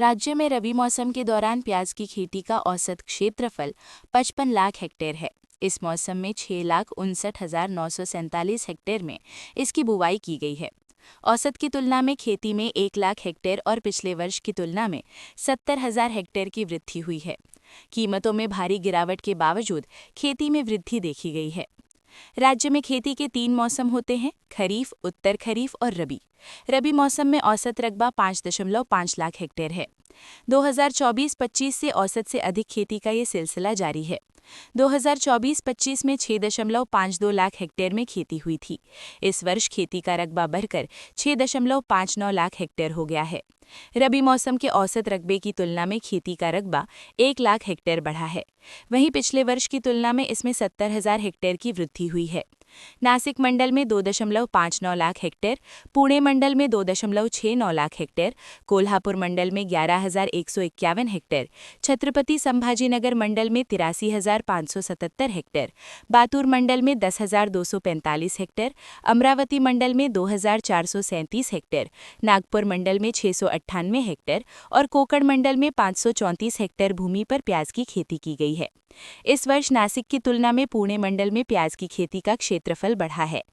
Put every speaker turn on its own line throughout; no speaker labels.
राज्य में रबी मौसम के दौरान प्याज की खेती का औसत क्षेत्रफल 55 लाख हेक्टेयर है। इस मौसम में 6,59,947 हेक्टेयर में इसकी बुवाई की गई है। औसत की तुलना में खेती में 1 लाख हेक्टेयर और पिछले वर्ष की तुलना में 70,000 हेक्टेयर की वृद्धि हुई है। कीमतों में भारी गिरावट के बावजूद खेती में वृद्धि देखी गई है। राज्य में खेती के 3 मौसम होते हैं, खरीफ, उत्तर खरीफ और रबी। रबी मौसम में औसत रकबा 5.5 लाख हेक्टेयर है। 2024-25 से औसत से अधिक खेती का ये सिलसिला जारी है। 2024-25 में 6.52 लाख हेक्टेयर में खेती हुई थी। इस वर्ष खेती का रकबा बढ़कर 6.59 लाख हेक्टेयर हो गया है। रबी मौसम के औसत रकबे की तुलना में खेती का रकबा 1 लाख हेक्टेयर बढ़ा है। वहीं पिछले वर्ष की तुलना में इसमें 70,000 हेक्टेयर की वृद्धि हुई है। नासिक मंडल में 2.59 लाख हेक्टेयर, पुणे मंडल में 2.69 लाख हेक्टेयर, कोल्हापुर मंडल में 11,151 हेक्टेयर, छत्रपति संभाजीनगर मंडल में 83,577 हेक्टेयर, बातूर मंडल में 10,245 हेक्टेयर, अमरावती मंडल में 2,437 हेक्टेयर, नागपुर मंडल में 698 हेक्टेयर और कोकण मंडल में 534 हेक्टेयर भूमि पर प्याज की खेती की गई है। इस वर्ष नासिक की तुलना में पुणे मंडल में प्याज की खेती का क्षेत्रफल बढ़ा है।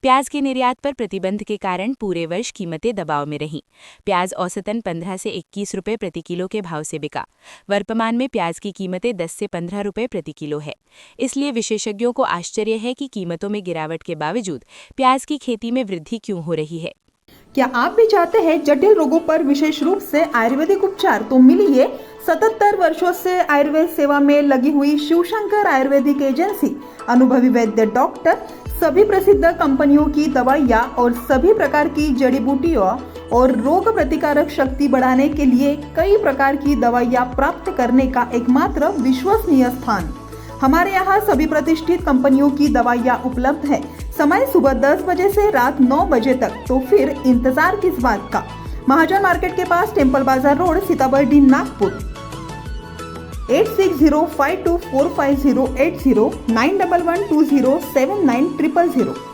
प्याज के निर्यात पर प्रतिबंध के कारण पूरे वर्ष कीमतें दबाव में रहीं। प्याज औसतन 15 से 21 रुपये प्रति किलो के भाव से बिका। वर्तमान में प्याज की कीमतें 10 से 15 रुपये प्रति किलो है। इसलिए विशेषज्ञों को आश्चर्य है कि कीमतों में गिरावट के बावजूद प्याज की खेती में वृद्धि क्यों हो रही है।
क्या आप भी चाहते हैं जटिल रोगों पर विशेष रूप से आयुर्वेदिक उपचार? तो मिलिए 77 वर्षों से आयुर्वेद सेवा में लगी हुई शिवशंकर आयुर्वेदिक एजेंसी। अनुभवी वैद्य डॉक्टर, सभी प्रसिद्ध कंपनियों की दवाइयाँ और सभी प्रकार की जड़ी बूटियों और रोग प्रतिकारक शक्ति बढ़ाने के लिए कई प्रकार की दवाइयाँ प्राप्त करने का एकमात्र विश्वसनीय स्थान। हमारे यहाँ सभी प्रतिष्ठित कंपनियों की दवाइयाँ उपलब्ध है। समय सुबह 10 बजे से रात 9 बजे तक। तो फिर इंतजार किस बात का? महाजन मार्केट के पास, टेम्पल बाजार रोड, सीताबर्डी, नागपुर। 8605245080 911207900।